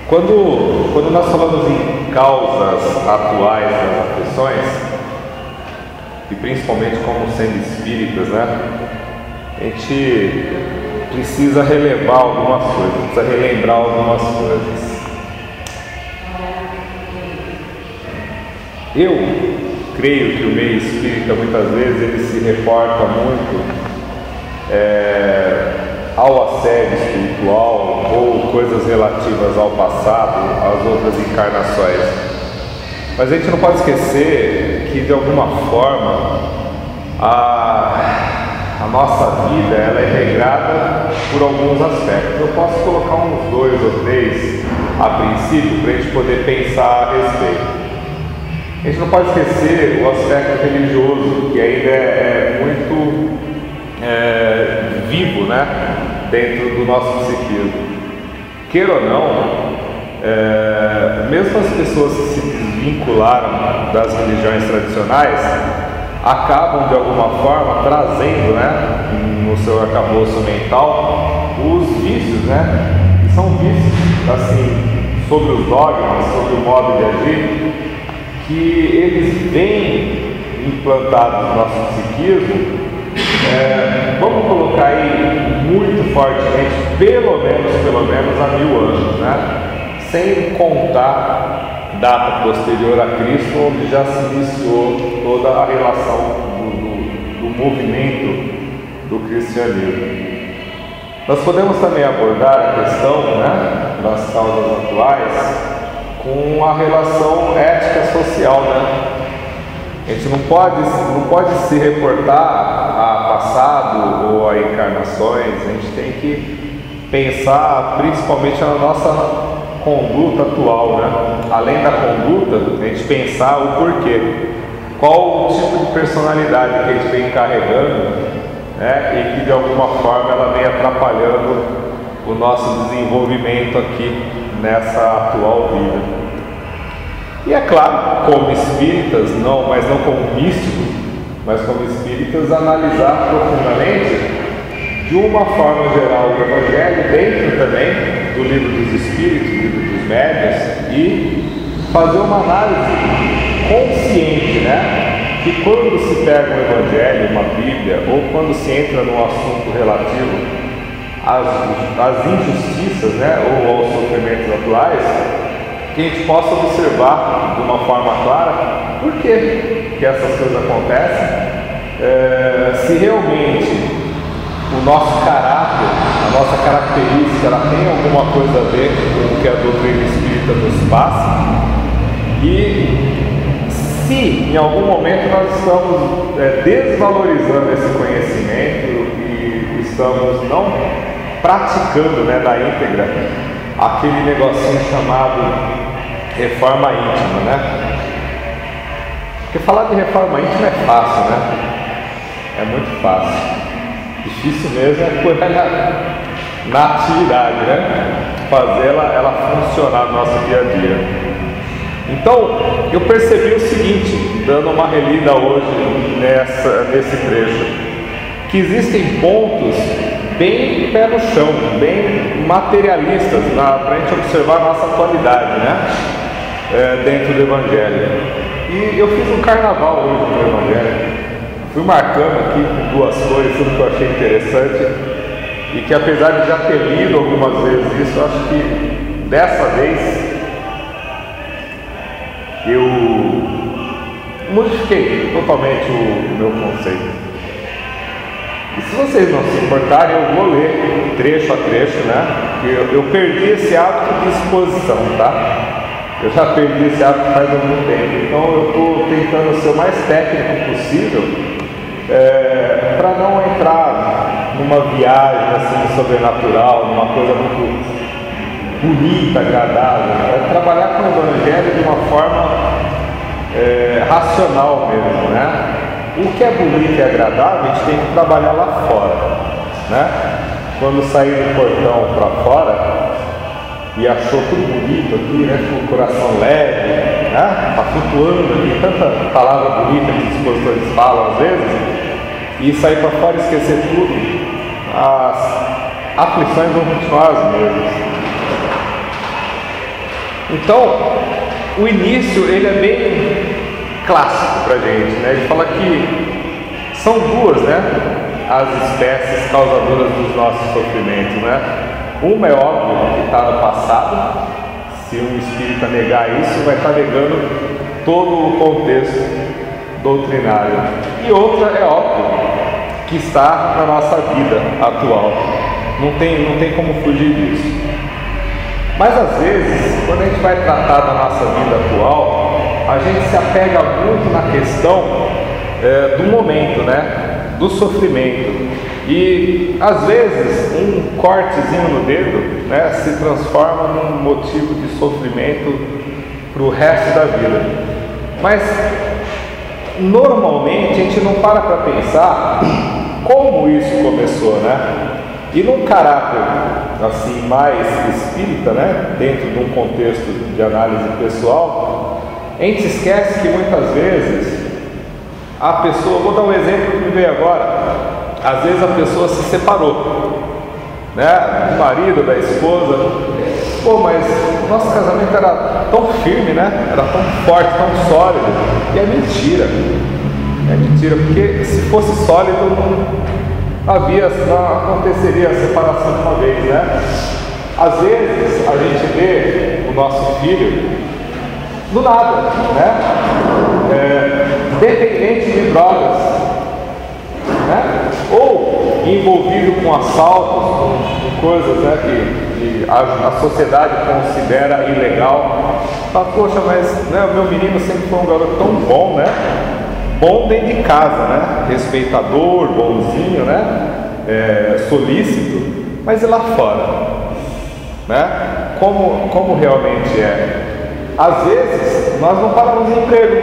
Quando nós falamos em causas atuais das aflições, e principalmente como sendo espíritas, né, a gente precisa relevar algumas coisas, precisa relembrar algumas coisas. Eu creio que o meio espírita muitas vezes ele se reporta muito ao assédio espiritual ou coisas relativas ao passado, às outras encarnações. Mas a gente não pode esquecer que de alguma forma a nossa vida ela é regrada por alguns aspectos. Eu posso colocar uns 2 ou 3 a princípio para a gente poder pensar a respeito. A gente não pode esquecer o aspecto religioso, que ainda é muito vivo, né, dentro do nosso psiquismo. Queira ou não, mesmo as pessoas que se desvincularam das religiões tradicionais acabam de alguma forma trazendo, né, no seu arcabouço mental os vícios, né, que são vícios assim, sobre os dogmas, sobre o modo de agir, que eles vêm implantados no nosso psiquismo, vamos colocar aí muito fortemente, pelo menos há 1000 anos, né? Sem contar data posterior a Cristo, onde já se iniciou toda a relação do movimento do cristianismo. Nós podemos também abordar a questão, né, das causas atuais com a relação ética social, né? A gente não pode se reportar a passado ou a encarnações. A gente tem que pensar principalmente na nossa conduta atual, né? Além da conduta, a gente pensar o porquê, qual o tipo de personalidade que a gente vem carregando, né? E que de alguma forma ela vem atrapalhando o nosso desenvolvimento aqui nessa atual vida. E é claro, como espíritas, mas não como místicos, mas como espíritas, analisar profundamente, de uma forma geral, o Evangelho, dentro também do livro dos Espíritos, do livro dos Médiuns, e fazer uma análise consciente, né? Que quando se pega um Evangelho, uma Bíblia, ou quando se entra num assunto relativo às injustiças, né? Ou aos sofrimentos atuais, que a gente possa observar de uma forma clara por que essas coisas acontecem, se realmente o nosso caráter, a nossa característica, ela tem alguma coisa a ver com o que a doutrina espírita nos passa, e se em algum momento nós estamos desvalorizando esse conhecimento e estamos não praticando, né, na íntegra aquele negocinho chamado reforma íntima, né? Porque falar de reforma íntima é fácil, né? É muito fácil. Difícil mesmo é pôr na atividade, né? Fazer ela funcionar no nosso dia a dia. Então, eu percebi o seguinte, dando uma relida hoje nesse trecho, que existem pontos bem pé no chão, bem materialistas, para a gente observar a nossa atualidade, né? Dentro do Evangelho. E eu fiz um carnaval hoje no Evangelho. Fui marcando aqui com 2 coisas, tudo que eu achei interessante, e que apesar de já ter lido algumas vezes isso, eu acho que dessa vez eu modifiquei totalmente o meu conceito. E se vocês não se importarem, eu vou ler trecho a trecho, né? Eu perdi esse hábito de exposição, tá? Eu já perdi esse hábito faz algum tempo, então eu estou tentando ser o mais técnico possível, para não entrar numa viagem assim sobrenatural, numa coisa muito bonita, agradável, trabalhar com o Evangelho de uma forma racional mesmo, né? O que é bonito e agradável, a gente tem que trabalhar lá fora, né? Quando sair do portão para fora e achou tudo bonito aqui, né? Com o coração leve, né? Tá flutuando ali, tanta palavra bonita que os expositores falam às vezes, e sair para fora e esquecer tudo, as aflições vão continuar as mesmas. Então, o início ele é bem clássico para a gente, né? Ele fala que são duas, né, as espécies causadoras dos nossos sofrimentos, né? Uma é óbvio que está no passado. Se um espírita negar isso, vai estar negando todo o contexto doutrinário. E outra é óbvio que está na nossa vida atual. Não tem como fugir disso. Mas às vezes, quando a gente vai tratar da nossa vida atual, a gente se apega muito na questão do momento, né? Do sofrimento. E às vezes um cortezinho no dedo, né, se transforma num motivo de sofrimento para o resto da vida. Mas normalmente a gente não para pensar como isso começou, né? E num caráter assim mais espírita, né, dentro de um contexto de análise pessoal, a gente esquece que muitas vezes a pessoa, vou dar um exemplo que me veio agora, às vezes a pessoa se separou, né, do marido, da esposa. Pô, mas o nosso casamento era tão firme, né, era tão forte, tão sólido. E é mentira, porque se fosse sólido não aconteceria a separação de uma vez, né? Às vezes a gente vê o nosso filho do nada, né, dependente de drogas, né? Ou envolvido com assaltos, com coisas, né, que a sociedade considera ilegal. Fala, poxa, mas, né, o meu menino sempre foi um garoto tão bom, né? Bom dentro de casa, né? Respeitador, bonzinho, né? Solícito, mas e lá fora, né? Como realmente é? Às vezes nós não paramos de emprego,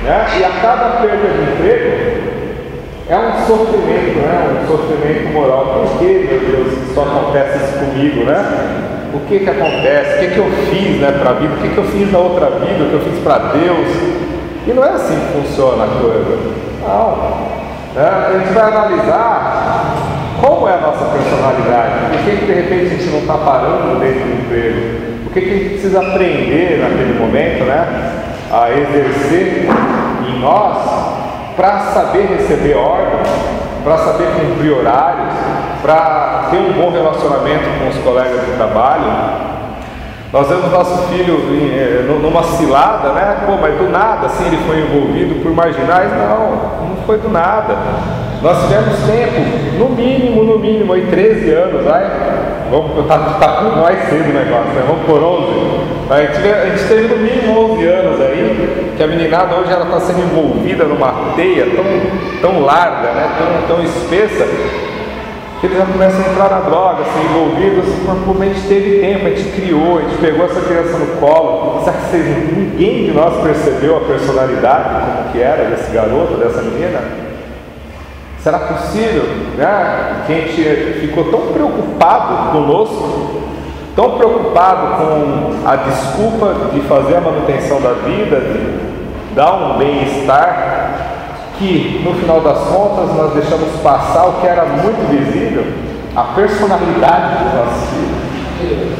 né? E a cada perda de emprego é um sofrimento, né? Um sofrimento moral. Por que, meu Deus, isso acontece isso comigo, né? O que acontece? O que eu fiz, né, para a vida? O que eu fiz na outra vida? O que eu fiz para Deus? E não é assim que funciona a coisa. Não. Né? A gente vai analisar como é a nossa personalidade. Por que de repente a gente não está parando dentro do emprego? O que a gente precisa aprender naquele momento, né, a exercer em nós para saber receber ordens, para saber cumprir horários, para ter um bom relacionamento com os colegas de trabalho. Nós vemos nosso filho numa cilada, né? Pô, mas do nada assim ele foi envolvido por marginais? Não foi do nada. Nós tivemos tempo, no mínimo, aí 13 anos, vai. Tá mais cedo o negócio, né? Vamos por 11. A gente teve no mínimo 11 anos aí, que a meninada hoje ela está sendo envolvida numa teia tão larga, né? Tão espessa, que eles já começam a entrar na droga, ser envolvidos. Como a gente teve tempo, a gente criou, a gente pegou essa criança no colo. Será que ninguém de nós percebeu a personalidade, como que era desse garoto, dessa menina? Será possível, né, que a gente ficou tão preocupado conosco, tão preocupado com a desculpa de fazer a manutenção da vida, de dar um bem-estar, que no final das contas nós deixamos passar o que era muito visível, a personalidade dos nossos filhos.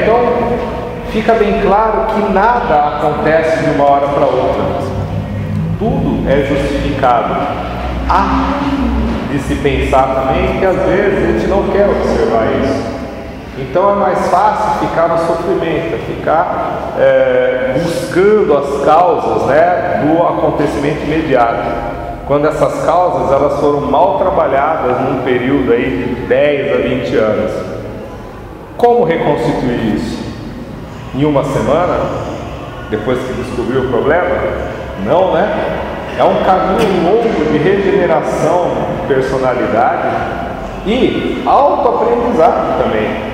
Então fica bem claro que nada acontece de uma hora para outra, tudo é justificado. Há de se pensar também que às vezes a gente não quer observar isso. Então é mais fácil ficar no sofrimento, ficar buscando as causas, né, do acontecimento imediato, quando essas causas elas foram mal trabalhadas num período aí de 10 a 20 anos. Como reconstituir isso? Em uma semana, depois que descobriu o problema? Não, né? É um caminho longo de regeneração de personalidade e autoaprendizado também.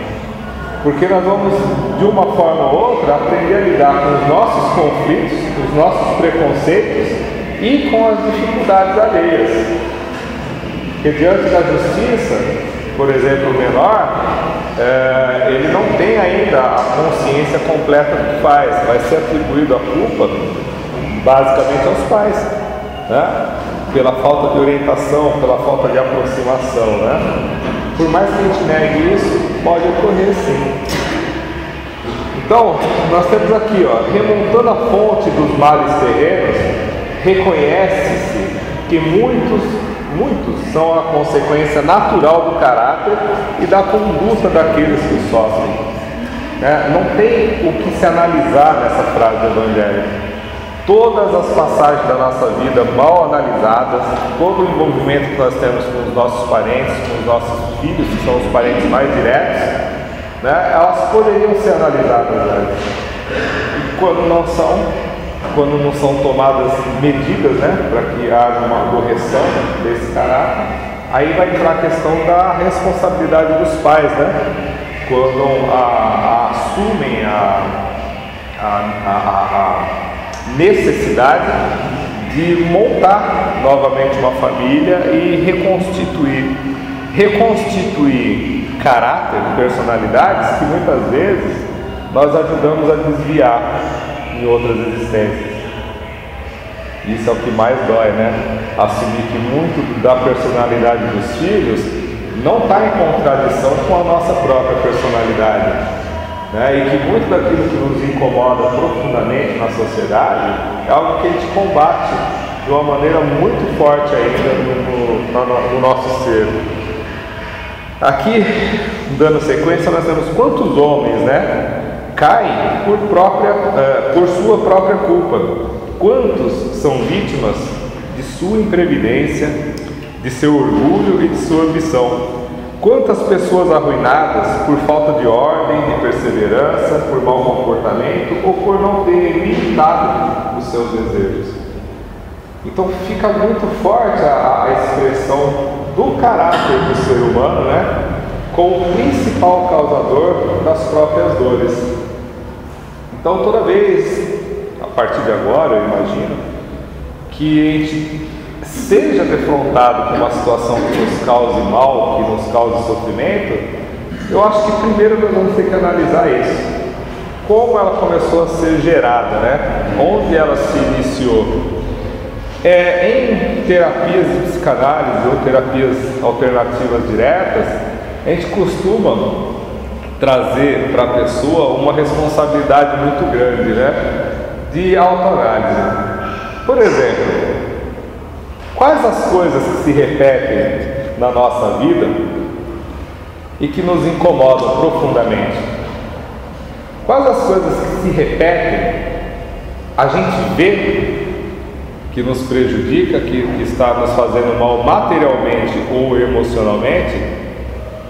Porque nós vamos, de uma forma ou outra, aprender a lidar com os nossos conflitos, os nossos preconceitos e com as dificuldades alheias. Porque diante da justiça, por exemplo, o menor, ele não tem ainda a consciência completa do que faz. Vai ser atribuído a culpa basicamente aos pais, né? Pela falta de orientação, pela falta de aproximação, né? Por mais que a gente negue isso, pode ocorrer sim. Então, nós temos aqui, ó, remontando a fonte dos males terrenos, reconhece-se que muitos são a consequência natural do caráter e da conduta daqueles que sofrem. Não tem o que se analisar nessa frase do Evangelho. Todas as passagens da nossa vida mal analisadas, todo o envolvimento que nós temos com os nossos parentes, com os nossos filhos, que são os parentes mais diretos, elas poderiam ser analisadas antes. E quando não são tomadas medidas, para que haja uma correção desse caráter, aí vai entrar a questão da responsabilidade dos pais, quando assumem a necessidade de montar novamente uma família e reconstituir caráter, personalidades que muitas vezes nós ajudamos a desviar em outras existências. Isso é o que mais dói, assumir que muito da personalidade dos filhos não está em contradição com a nossa própria personalidade, e que muito daquilo que nos incomoda profundamente na sociedade é algo que a gente combate de uma maneira muito forte ainda no nosso ser. Aqui, dando sequência, nós temos quantos homens caem por sua própria culpa, quantos são vítimas de sua imprevidência, de seu orgulho e de sua ambição. Quantas pessoas arruinadas por falta de ordem, de perseverança, por mau comportamento ou por não ter limitado os seus desejos. Então fica muito forte a expressão do caráter do ser humano, como o principal causador das próprias dores. Então toda vez, a partir de agora, eu imagino, que a gente seja defrontado com uma situação que nos cause mal, que nos cause sofrimento, eu acho que primeiro nós vamos ter que analisar isso. Como ela começou a ser gerada, onde ela se iniciou. Em terapias de psicanálise ou terapias alternativas diretas, a gente costuma trazer para a pessoa uma responsabilidade muito grande, de autoanálise. Por exemplo, quais as coisas que se repetem na nossa vida e que nos incomodam profundamente? Quais as coisas que se repetem, a gente vê que nos prejudica, que está nos fazendo mal materialmente ou emocionalmente,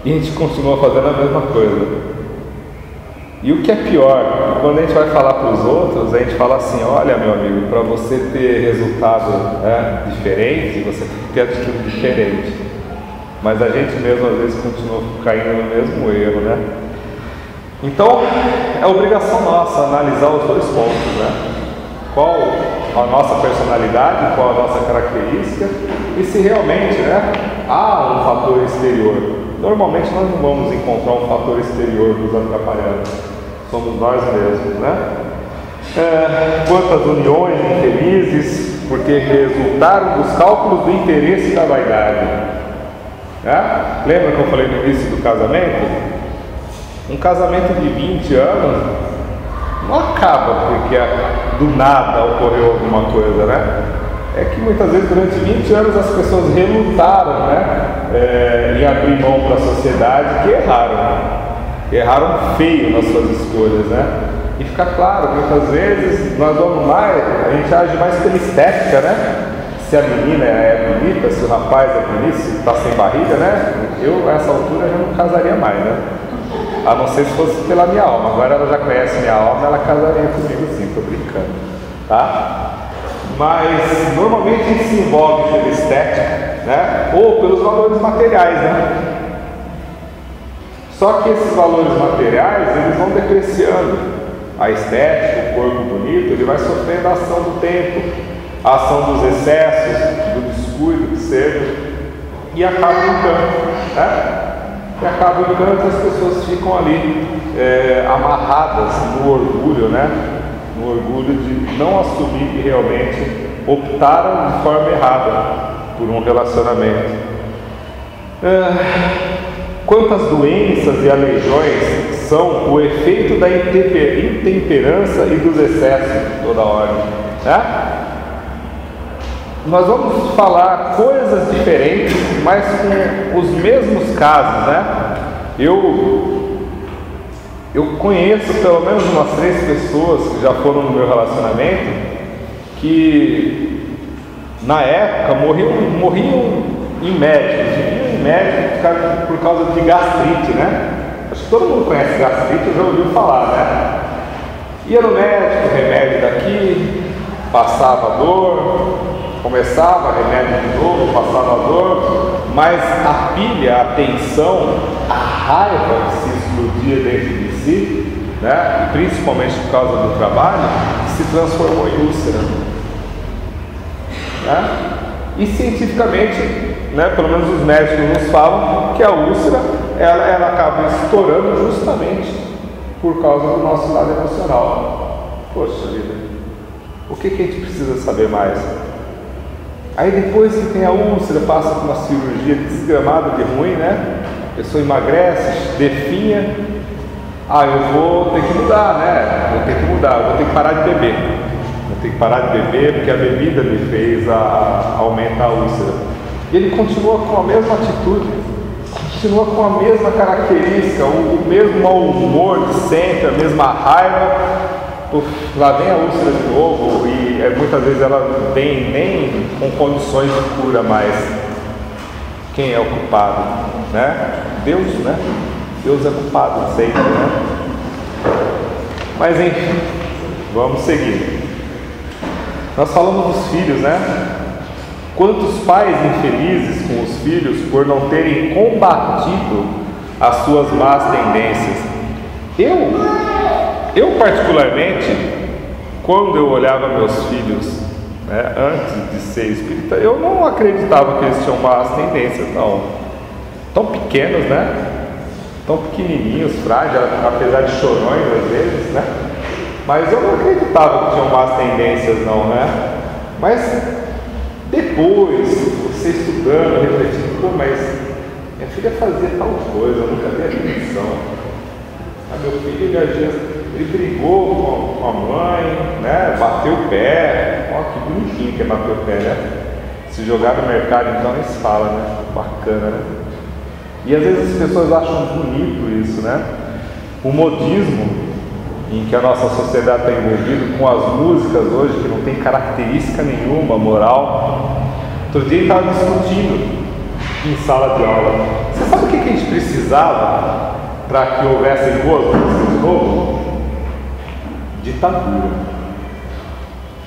e a gente continua fazendo a mesma coisa? E o que é pior, quando a gente vai falar para os outros, a gente fala assim: olha, meu amigo, para você ter resultado diferente, você tem que ter atitude diferente. Mas a gente mesmo às vezes continua caindo no mesmo erro, Então, é obrigação nossa analisar os dois pontos, Qual a nossa personalidade, qual a nossa característica e se realmente há um fator exterior. Normalmente nós não vamos encontrar um fator exterior nos atrapalhando, somos nós mesmos, Quantas uniões infelizes porque resultaram dos cálculos do interesse e da vaidade. Lembra que eu falei no início do casamento? Um casamento de 20 anos não acaba porque do nada ocorreu alguma coisa, É que muitas vezes durante 20 anos as pessoas relutaram, em abrir mão para a sociedade, que erraram feio nas suas escolhas, E fica claro, muitas vezes nós vamos mais, a gente age mais pela estética, Se a menina é bonita, se o rapaz é bonito, se está sem barriga, Eu, a essa altura, já não casaria mais, A não ser se fosse pela minha alma. Agora ela já conhece minha alma, ela casaria comigo sim, tô brincando, Mas normalmente a gente se envolve pela estética, ou pelos valores materiais, Só que esses valores materiais, eles vão depreciando. A estética, o corpo bonito, ele vai sofrendo a ação do tempo, a ação dos excessos, do descuido, do cedo, e acaba em canto, E acaba em canto, as pessoas ficam ali amarradas no orgulho, No orgulho de não assumir que realmente optaram de forma errada por um relacionamento. quantas doenças e aleijões são o efeito da intemperança e dos excessos de toda ordem, né? Nós vamos falar coisas diferentes, mas com os mesmos casos, né? Eu conheço pelo menos umas 3 pessoas que já foram no meu relacionamento que na época morriam em médico por causa de gastrite, né? Acho que todo mundo conhece gastrite, já ouviu falar, né? Ia no médico, remédio daqui, passava dor, começava remédio de novo, passava dor, mas a pilha, a tensão, a raiva que se explodia dentro de si, né? Principalmente por causa do trabalho, se transformou em úlcera, né? E cientificamente, né, pelo menos os médicos nos falam que a úlcera ela acaba estourando justamente por causa do nosso lado emocional. Poxa vida, o que a gente precisa saber mais? Aí depois que tem a úlcera, passa por uma cirurgia desgramada de ruim, né? A pessoa emagrece, definha. Eu vou ter que mudar, né? Eu vou ter que parar de beber. Vou ter que parar de beber porque a bebida me fez aumentar a úlcera. E ele continua com a mesma atitude, continua com a mesma característica, o mesmo mau humor de sempre, a mesma raiva. Lá vem a úlcera de novo e muitas vezes ela vem nem com condições de cura mais. Quem é o culpado? Né? Deus, né? Deus é culpado sempre, né? Mas enfim, vamos seguir. Nós falamos dos filhos, né? Quantos pais infelizes com os filhos por não terem combatido as suas más tendências. Eu particularmente, quando eu olhava meus filhos, né, antes de ser espírita, eu não acreditava que eles tinham más tendências, não. Tão pequenos, né? Tão pequenininhos, frágeis, apesar de chorões às vezes, né? Mas eu não acreditava que tinham más tendências, não, né? Mas depois, você estudando, refletindo, mas minha filha fazia tal coisa, eu nunca dei atenção. Meu filho, ele brigou com a mãe, né? Bateu o pé. Ó, que bonitinho que é bater o pé, né? Se jogar no mercado, então, eles falam, né? Bacana, né? E às vezes as pessoas acham bonito isso, né? O modismo, em que a nossa sociedade está envolvida, com as músicas hoje, que não tem característica nenhuma moral. Outro dia estava discutindo em sala de aula. Você sabe o que a gente precisava para que houvessem boas músicas de novo? Ditadura.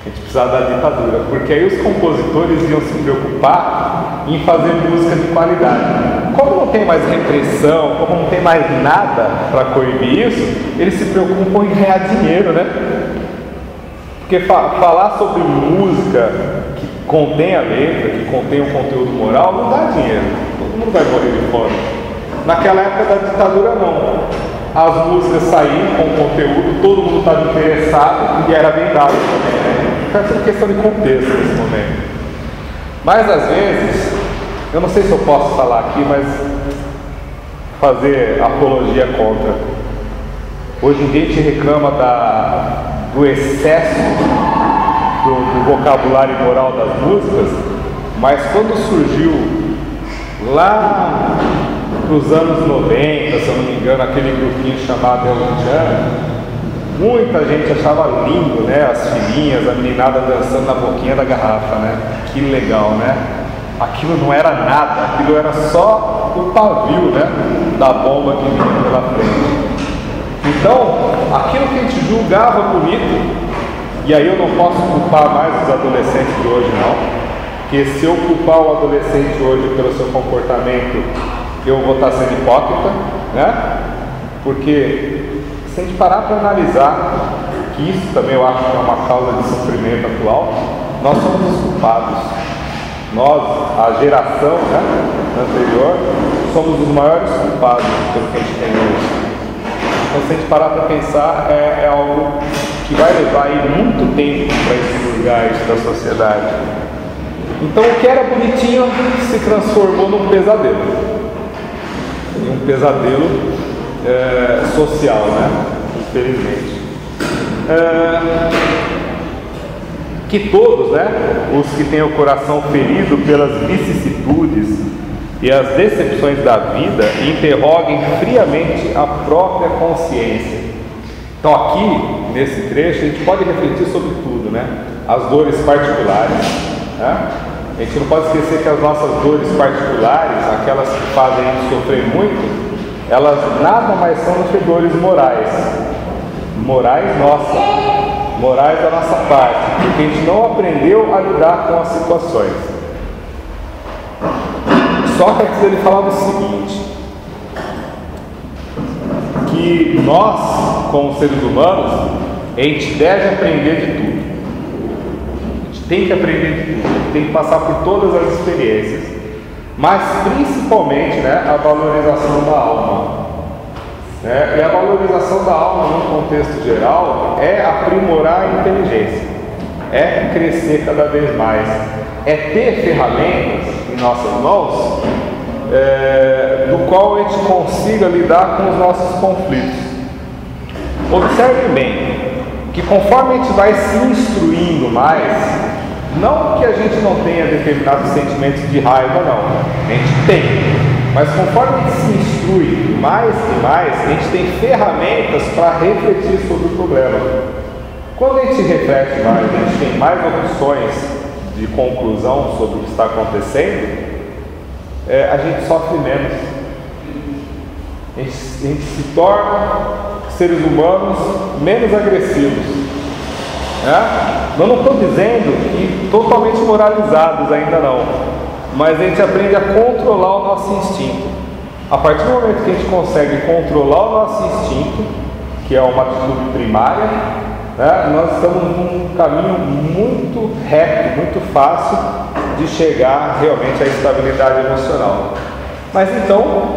A gente precisava da ditadura, porque aí os compositores iam se preocupar em fazer música de qualidade. Como não tem mais repressão, como não tem mais nada para coibir isso, eles se preocupam em ganhar dinheiro, né? Porque falar sobre música que contém a letra, que contém um conteúdo moral, não dá dinheiro. Todo mundo vai morrer de fome. Naquela época da ditadura, não. As músicas saíam com conteúdo, todo mundo estava interessado e era vendado também, né? Então é tudo questão de contexto nesse momento. Mas às vezes, eu não sei se eu posso falar aqui, mas fazer apologia contra. Hoje em dia a gente reclama do excesso do vocabulário moral das músicas, mas quando surgiu lá nos anos 90, se eu não me engano, aquele grupinho chamado El Chan, muita gente achava lindo, né? As filhinhas, a meninada dançando na boquinha da garrafa, né? Que legal, né? Aquilo não era nada, aquilo era só o pavio, né? Da bomba que vinha pela frente. Então, aquilo que a gente julgava bonito, e aí eu não posso culpar mais os adolescentes de hoje, não, porque se eu culpar o adolescente hoje pelo seu comportamento, eu vou estar sendo hipócrita, né? Porque se a gente parar para analisar, que isso também eu acho que é uma causa de sofrimento atual, nós somos os culpados. Nós, a geração, né, anterior, somos os maiores culpados pelo que a gente tem hoje. Então, se a gente parar para pensar, é algo que vai levar aí muito tempo para expurgar isso da sociedade. Então, o que era bonitinho se transformou num pesadelo. um pesadelo social, né? Infelizmente. Que todos, né, os que têm o coração ferido pelas vicissitudes e as decepções da vida, interroguem friamente a própria consciência. Então aqui, nesse trecho, a gente pode refletir sobre tudo, né? As dores particulares, né? A gente não pode esquecer que as nossas dores particulares, aquelas que fazem a gente sofrer muito, elas nada mais são do que dores morais. Morais nossas, morais da nossa parte, porque a gente não aprendeu a lidar com as situações. Sócrates, ele falava o seguinte, que nós, como seres humanos, a gente deve aprender de tudo. A gente tem que aprender de tudo, tem que passar por todas as experiências, mas principalmente, né, a valorização da alma. E a valorização da alma, num contexto geral, é aprimorar a inteligência, é crescer cada vez mais, é ter ferramentas em nossas mãos, do qual a gente consiga lidar com os nossos conflitos. Observe bem que conforme a gente vai se instruindo mais, não que a gente não tenha determinados sentimentos de raiva, não, a gente tem. Mas conforme a gente se instrui mais e mais, a gente tem ferramentas para refletir sobre o problema. Quando a gente reflete mais, a gente tem mais opções de conclusão sobre o que está acontecendo, a gente sofre menos. A gente se torna seres humanos menos agressivos. Eu não estou dizendo que totalmente moralizados ainda não. Mas a gente aprende a controlar o nosso instinto. A partir do momento que a gente consegue controlar o nosso instinto, que é uma atitude primária, né, nós estamos num caminho muito reto, muito fácil de chegar realmente à estabilidade emocional. Mas então,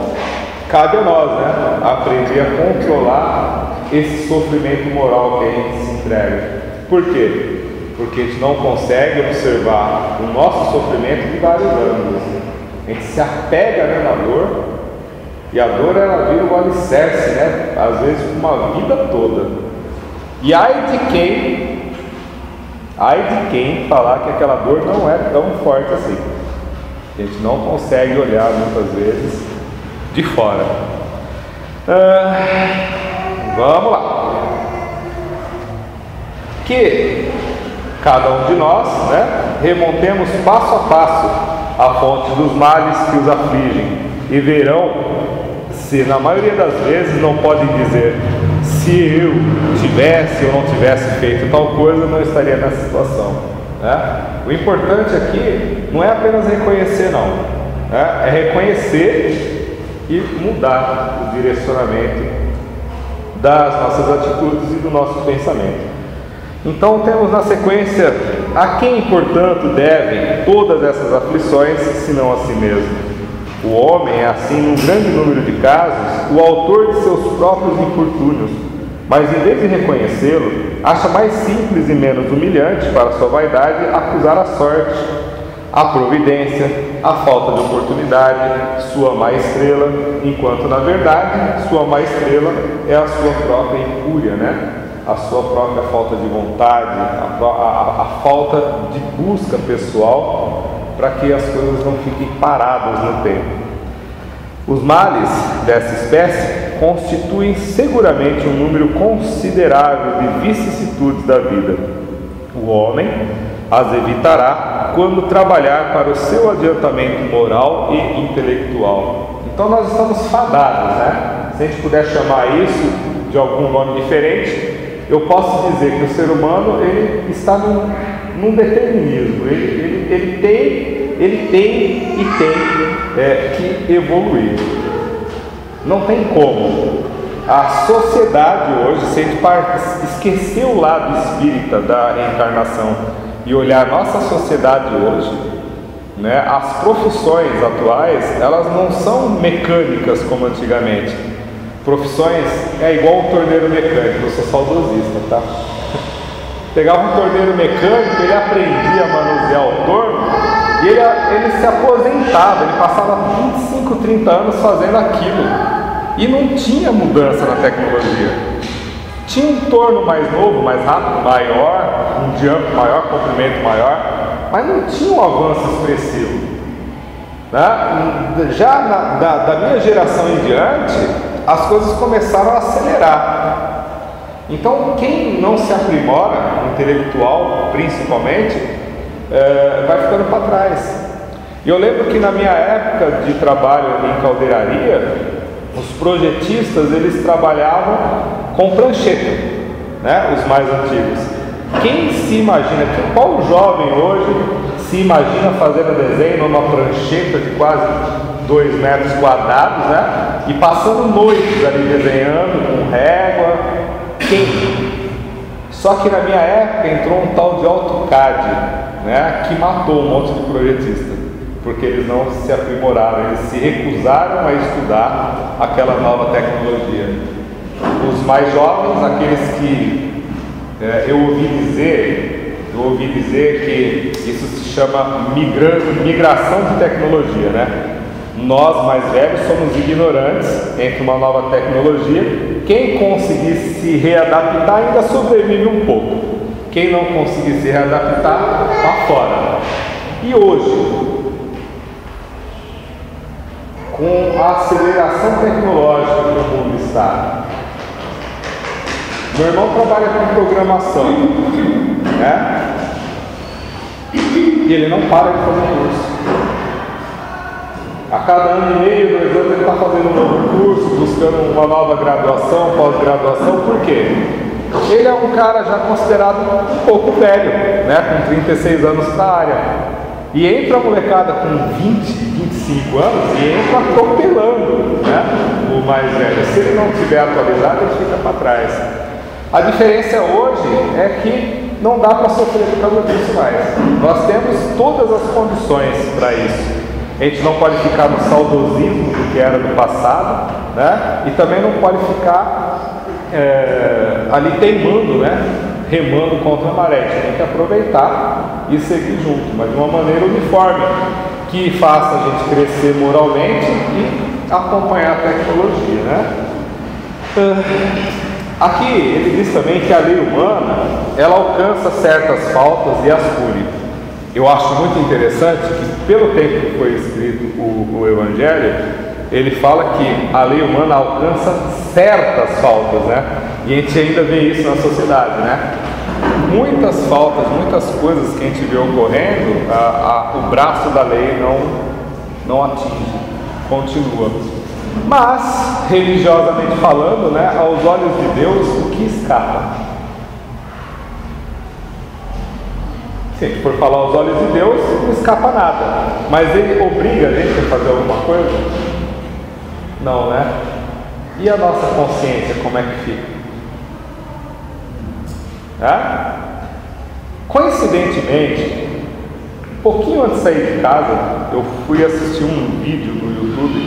cabe a nós, né, aprender a controlar esse sofrimento moral que a gente se entrega. Por quê? Porque a gente não consegue observar o nosso sofrimento de vários ângulos. A gente se apega, né, na dor, e a dor ela vira um alicerce, né, às vezes uma vida toda. E ai de quem falar que aquela dor não é tão forte assim. A gente não consegue olhar muitas vezes de fora. Vamos lá. Que cada um de nós, né, remontemos passo a passo a fonte dos males que os afligem e verão se na maioria das vezes não podem dizer: se eu tivesse ou não tivesse feito tal coisa, eu não estaria nessa situação, né? O importante aqui não é apenas reconhecer, não, né? É reconhecer e mudar o direcionamento das nossas atitudes e do nosso pensamento. Então temos na sequência: a quem, portanto, devem todas essas aflições, senão a si mesmo? O homem é, assim, num grande número de casos, o autor de seus próprios infortúnios, mas em vez de reconhecê-lo, acha mais simples e menos humilhante para sua vaidade acusar a sorte, a providência, a falta de oportunidade, sua má estrela, enquanto na verdade sua má estrela é a sua própria incúria, né? A sua própria falta de vontade, a falta de busca pessoal para que as coisas não fiquem paradas no tempo. Os males dessa espécie constituem seguramente um número considerável de vicissitudes da vida. O homem as evitará quando trabalhar para o seu adiantamento moral e intelectual. Então nós estamos fadados, né? Se a gente puder chamar isso de algum nome diferente, eu posso dizer que o ser humano ele está num determinismo, ele tem que evoluir. Não tem como. A sociedade hoje, se a gente esquecer o lado espírita da reencarnação e olhar nossa sociedade hoje, né, as profissões atuais, elas não são mecânicas como antigamente. Profissões é igual um torneiro mecânico, eu sou saudosista, tá? Pegava um torneiro mecânico, ele aprendia a manusear o torno E ele se aposentava, ele passava 25, 30 anos fazendo aquilo. E não tinha mudança na tecnologia. Tinha um torno mais novo, mais rápido, maior, um diâmetro maior, comprimento maior, mas não tinha um avanço expressivo. Né? Já da minha geração em diante, as coisas começaram a acelerar. Então, quem não se aprimora, intelectual principalmente, vai ficando para trás. E eu lembro que na minha época de trabalho em caldeiraria, os projetistas eles trabalhavam com prancheta, né? Os mais antigos. Quem se imagina, qual jovem hoje se imagina fazendo desenho numa prancheta de quase 2 metros quadrados, né? E passando noites ali desenhando com régua? Quem? Só que na minha época entrou um tal de AutoCAD, né? Que matou um monte de projetista, porque eles não se aprimoraram, eles se recusaram a estudar aquela nova tecnologia. Os mais jovens, aqueles que eu ouvi dizer que isso se chama migração de tecnologia, né? Nós mais velhos somos ignorantes entre uma nova tecnologia. Quem conseguir se readaptar ainda sobrevive um pouco. Quem não conseguir se readaptar, está fora. E hoje, com a aceleração tecnológica que o mundo está, meu irmão trabalha com programação, né? E ele não para de fazer curso. A cada ano e meio, 2 anos, ele está fazendo um novo curso, buscando uma nova graduação, pós-graduação. Por quê? Ele é um cara já considerado um pouco velho, né? Com 36 anos na área. E entra a molecada com 20, 25 anos e entra atropelando, né? O mais velho. Se ele não estiver atualizado, ele fica para trás. A diferença hoje é que não dá para sofrer por causa disso mais. Nós temos todas as condições para isso. A gente não pode ficar no saudosismo do que era do passado, né? E também não pode ficar ali teimando, né? Remando contra a maré. A gente tem que aproveitar e seguir junto, mas de uma maneira uniforme, que faça a gente crescer moralmente e acompanhar a tecnologia, né? Aqui ele diz também que a lei humana ela alcança certas faltas e as pune. Eu acho muito interessante que, pelo tempo que foi escrito o Evangelho, ele fala que a lei humana alcança certas faltas, né? E a gente ainda vê isso na sociedade, né? Muitas faltas, muitas coisas que a gente vê ocorrendo, o braço da lei não atinge, continua. Mas, religiosamente falando, né, aos olhos de Deus, o que escapa? Se a gente for falar aos olhos de Deus, não escapa nada. Mas ele obriga a gente a fazer alguma coisa? Não, né? E a nossa consciência, como é que fica? Coincidentemente, um pouquinho antes de sair de casa, eu fui assistir um vídeo no YouTube,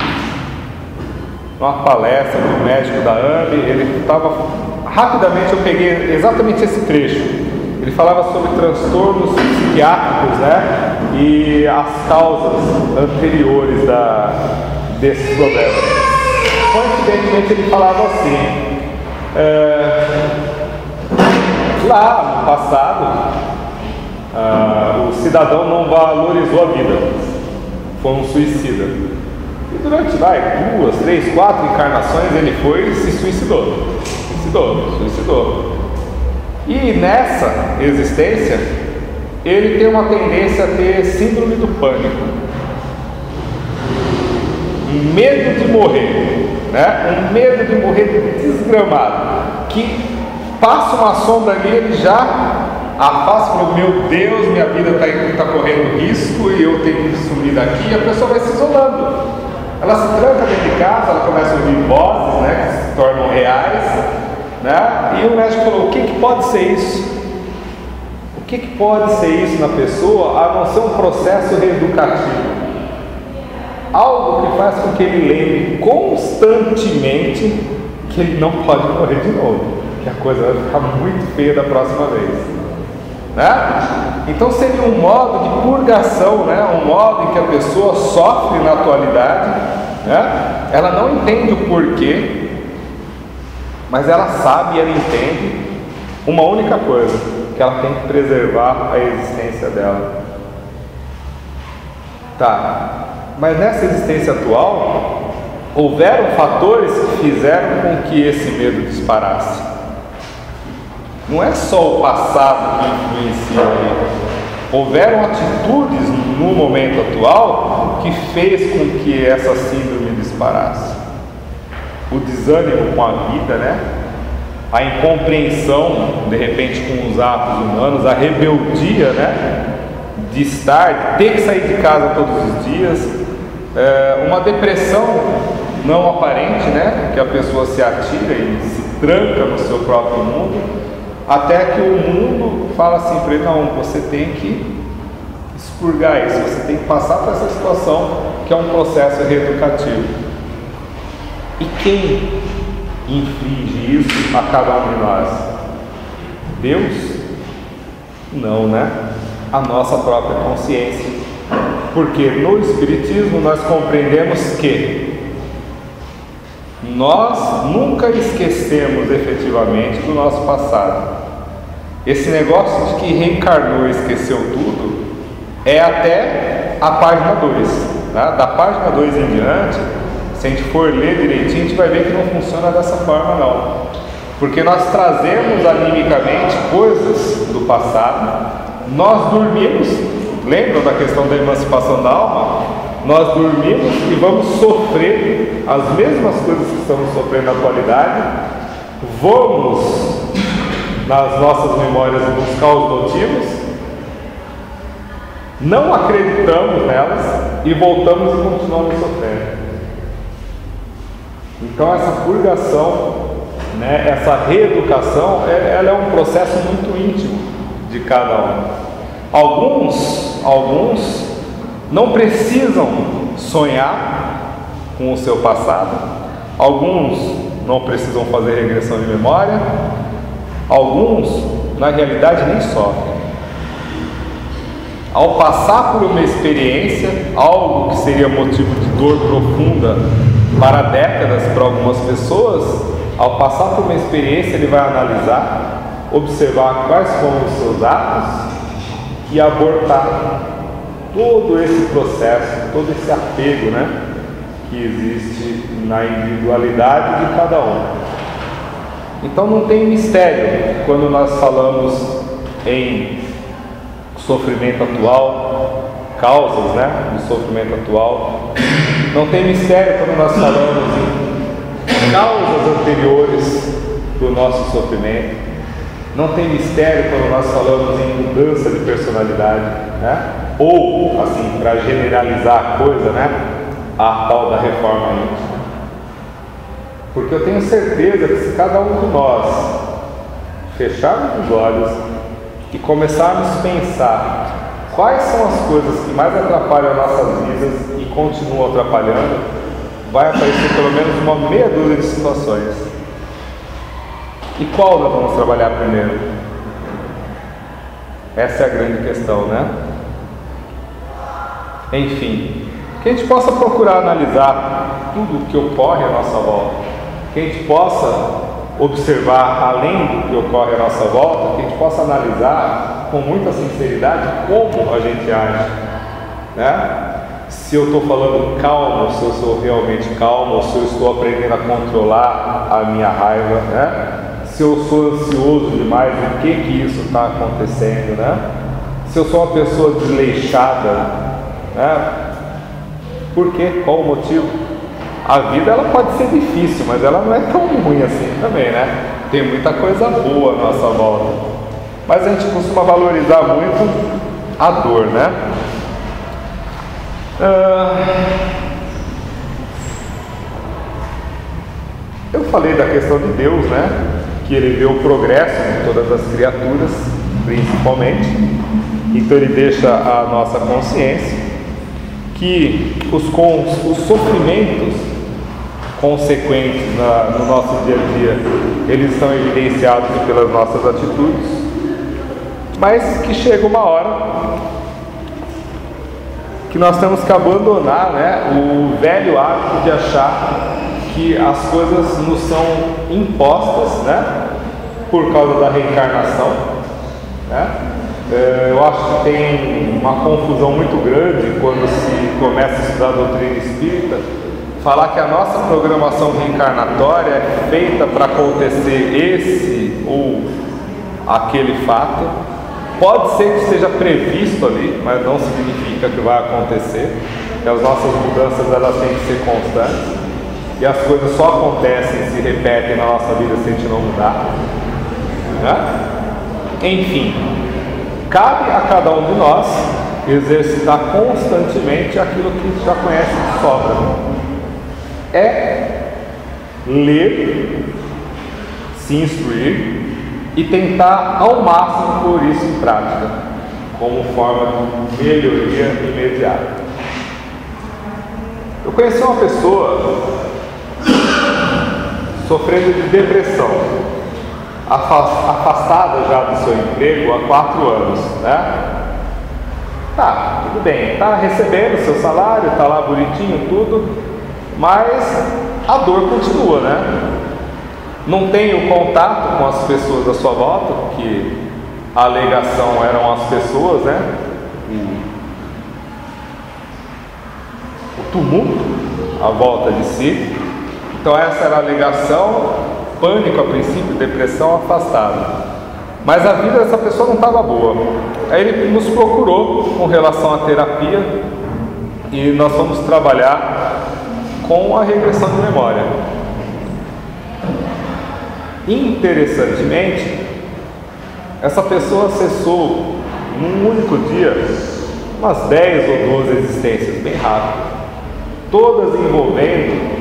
uma palestra do médico da AMB. Ele estava, rapidamente eu peguei exatamente esse trecho. Ele falava sobre transtornos psiquiátricos, né? E as causas anteriores desses problemas. Coincidentemente ele falava assim, lá no passado, o cidadão não valorizou a vida, foi um suicida. E durante 2, 3, 4 encarnações ele foi e se suicidou. E nessa existência, ele tem uma tendência a ter síndrome do pânico, um medo de morrer, né? Um medo de morrer desgramado, que passa uma sombra ali, ele já afasta, meu Deus, minha vida está correndo risco e eu tenho que sumir daqui, e a pessoa vai se isolando. Ela se tranca dentro de casa, ela começa a ouvir vozes, né, que se tornam reais, né? E o médico falou, o que pode ser isso? O que pode ser isso na pessoa, a não ser um processo reeducativo? Algo que faz com que ele lembre constantemente que ele não pode morrer de novo, que a coisa vai ficar muito feia da próxima vez. né? Então seria um modo de purgação, né? Um modo em que a pessoa sofre na atualidade, né? Ela não entende o porquê, mas ela sabe e ela entende uma única coisa, que ela tem que preservar a existência dela. Tá, mas nessa existência atual, houveram fatores que fizeram com que esse medo disparasse. Não é só o passado que influencia ele. Houveram atitudes no momento atual que fez com que essa síndrome disparasse. O desânimo com a vida, né? A incompreensão, de repente, com os atos humanos, a rebeldia, né? De estar, de ter que sair de casa todos os dias, uma depressão não aparente, né? Que a pessoa se atira e se tranca no seu próprio mundo, até que o mundo fala assim para ele: não, você tem que expurgar isso, você tem que passar por essa situação, que é um processo reeducativo. E quem inflige isso a cada um de nós? Deus? Não, né? A nossa própria consciência. Porque no Espiritismo nós compreendemos que nós nunca esquecemos efetivamente do nosso passado. Esse negócio de que reencarnou e esqueceu tudo é até a página 2, né? Da página 2 em diante, se a gente for ler direitinho, a gente vai ver que não funciona dessa forma não. Porque nós trazemos animicamente coisas do passado. Nós dormimos, lembram da questão da emancipação da alma? Nós dormimos e vamos sofrer as mesmas coisas que estamos sofrendo na atualidade. Vamos nas nossas memórias buscar os motivos, não acreditamos nelas e voltamos e continuamos sofrendo. Então essa purgação, né, essa reeducação, ela é um processo muito íntimo de cada um. Alguns não precisam sonhar com o seu passado, alguns não precisam fazer regressão de memória, alguns na realidade nem sofrem. Ao passar por uma experiência, algo que seria motivo de dor profunda para décadas para algumas pessoas, ao passar por uma experiência ele vai analisar, observar quais foram os seus atos e abortar todo esse processo, todo esse apego, né, que existe na individualidade de cada um. Então não tem mistério quando nós falamos em sofrimento atual, causas, né, do sofrimento atual. Não tem mistério quando nós falamos em causas anteriores do nosso sofrimento. Não tem mistério quando nós falamos em mudança de personalidade, né? Ou, assim, para generalizar a coisa, né? A tal da reforma íntima. Porque eu tenho certeza que se cada um de nós fecharmos os olhos e começarmos a pensar quais são as coisas que mais atrapalham nossas vidas e continuam atrapalhando, vai aparecer pelo menos uma meia dúzia de situações. E qual nós vamos trabalhar primeiro? Essa é a grande questão, né? Enfim, que a gente possa procurar analisar tudo o que ocorre à nossa volta, que a gente possa observar além do que ocorre à nossa volta, que a gente possa analisar com muita sinceridade como a gente age, né? Se eu estou falando calmo, se eu sou realmente calmo, se eu estou aprendendo a controlar a minha raiva, né? Se eu sou ansioso demais, o que isso está acontecendo, né? Se eu sou uma pessoa desleixada, né? Por quê? Qual o motivo? A vida ela pode ser difícil, mas ela não é tão ruim assim também, né? Tem muita coisa boa à nossa volta. Mas a gente costuma valorizar muito a dor, né? Eu falei da questão de Deus, né? Que ele vê o progresso de todas as criaturas, principalmente. Então ele deixa a nossa consciência que os sofrimentos consequentes no nosso dia a dia, eles estão evidenciados pelas nossas atitudes. mas que chega uma hora que nós temos que abandonar, né, o velho hábito de achar que as coisas nos são impostas, né, por causa da reencarnação, né? Eu acho que tem uma confusão muito grande quando se começa a estudar a doutrina espírita, falar que a nossa programação reencarnatória é feita para acontecer esse ou aquele fato. Pode ser que esteja previsto ali, mas não significa que vai acontecer, que as nossas mudanças elas têm que ser constantes, e as coisas só acontecem, se repetem na nossa vida se a gente não mudar, né? Enfim, cabe a cada um de nós exercitar constantemente aquilo que já conhece de sobra. É ler, se instruir e tentar ao máximo pôr isso em prática, como forma de melhoria imediata. Eu conheci uma pessoa sofrendo de depressão, afastada já do seu emprego há 4 anos, né? Tá, tudo bem, tá recebendo seu salário, tá lá bonitinho, tudo, mas a dor continua, né? Não tem o contato com as pessoas da sua volta, porque a alegação eram as pessoas, né? O tumulto à volta de si. Então essa era a alegação, pânico a princípio, depressão, afastada. Mas a vida dessa pessoa não estava boa. Aí ele nos procurou com relação à terapia e nós fomos trabalhar com a regressão de memória. Interessantemente, essa pessoa acessou num único dia umas 10 ou 12 existências, bem rápido, todas envolvendo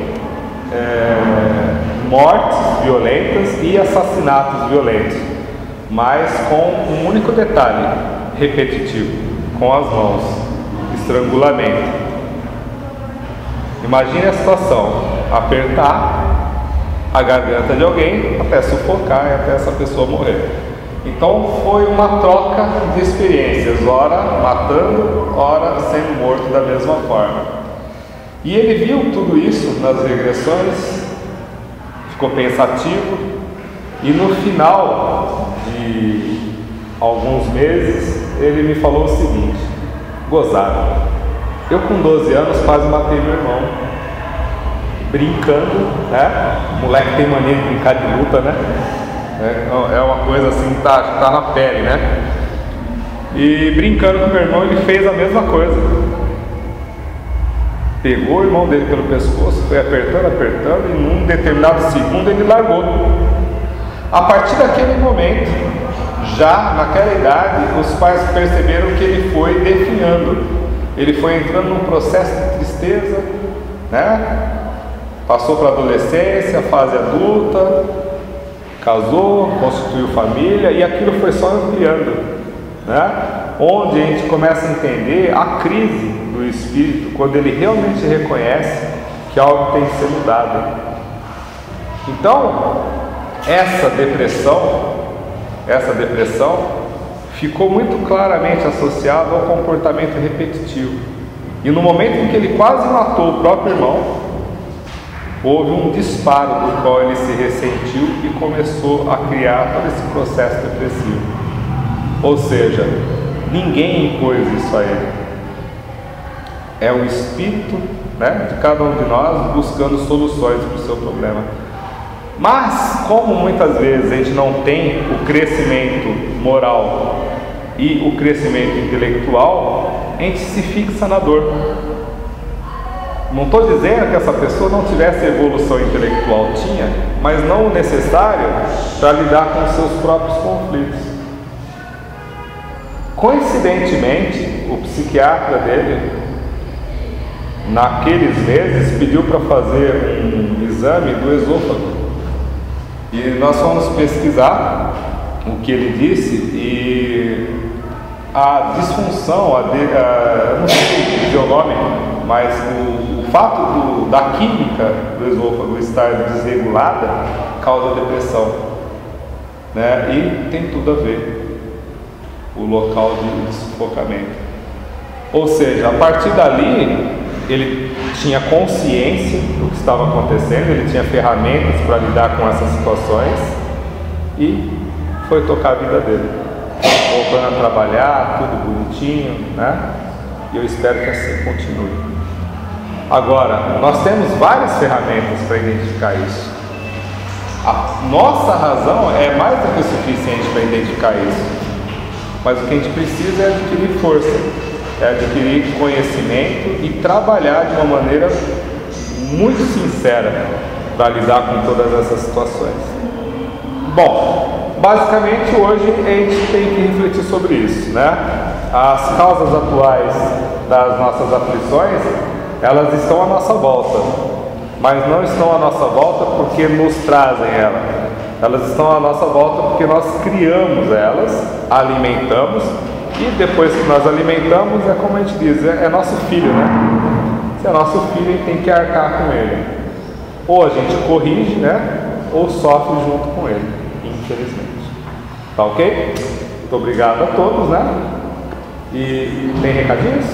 mortes violentas e assassinatos violentos, mas com um único detalhe repetitivo, com as mãos, estrangulamento. Imagine a situação: apertar a garganta de alguém até sufocar e até essa pessoa morrer. Então foi uma troca de experiências, ora matando, ora sendo morto da mesma forma. E ele viu tudo isso nas regressões, ficou pensativo e no final de alguns meses ele me falou o seguinte: gozado, eu com 12 anos quase matei meu irmão, brincando, né? O moleque tem mania de brincar de luta, né? É uma coisa assim, tá na pele, né? E brincando com meu irmão, ele fez a mesma coisa. Pegou o irmão dele pelo pescoço, foi apertando, e num determinado segundo ele largou. A partir daquele momento, já naquela idade, os pais perceberam que ele foi definhando, ele foi entrando num processo de tristeza, né? Passou para a adolescência, fase adulta, casou, constituiu família, e aquilo foi só ampliando, né? Onde a gente começa a entender a crise do espírito, quando ele realmente reconhece que algo tem que ser mudado. Então, essa depressão ficou muito claramente associada ao comportamento repetitivo. E no momento em que ele quase matou o próprio irmão, houve um disparo do qual ele se ressentiu e começou a criar todo esse processo depressivo. Ou seja, ninguém impôs isso a ele. É o espírito, né, de cada um de nós buscando soluções para o seu problema. Mas, como muitas vezes a gente não tem o crescimento moral e o crescimento intelectual, a gente se fixa na dor. Não estou dizendo que essa pessoa não tivesse evolução intelectual, tinha, mas não o necessário para lidar com os seus próprios conflitos. Coincidentemente, o psiquiatra dele, naqueles meses, pediu para fazer um exame do esôfago. E nós fomos pesquisar o que ele disse, e a disfunção, eu não sei dizer o nome, mas o fato da química do esôfago estar desregulada causa depressão, né? E tem tudo a ver. o local de sufocamento. Ou seja, a partir dali, ele tinha consciência do que estava acontecendo, ele tinha ferramentas para lidar com essas situações e foi tocar a vida dele, voltando a trabalhar, tudo bonitinho, né? E eu espero que assim continue. Agora, nós temos várias ferramentas para identificar isso. A nossa razão é mais do que o suficiente para identificar isso, mas o que a gente precisa é adquirir força, é adquirir conhecimento e trabalhar de uma maneira muito sincera para lidar com todas essas situações. Bom, basicamente hoje a gente tem que refletir sobre isso, né? As causas atuais das nossas aflições, elas estão à nossa volta, mas não estão à nossa volta porque nos trazem elas. Elas estão à nossa volta porque nós criamos elas, alimentamos, e depois que nós alimentamos, é como a gente diz, é nosso filho, né? Se é nosso filho, a gente tem que arcar com ele. Ou a gente corrige, né? Ou sofre junto com ele, infelizmente. Tá ok? Muito obrigado a todos, né? E tem recadinhos?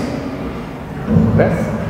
Desce?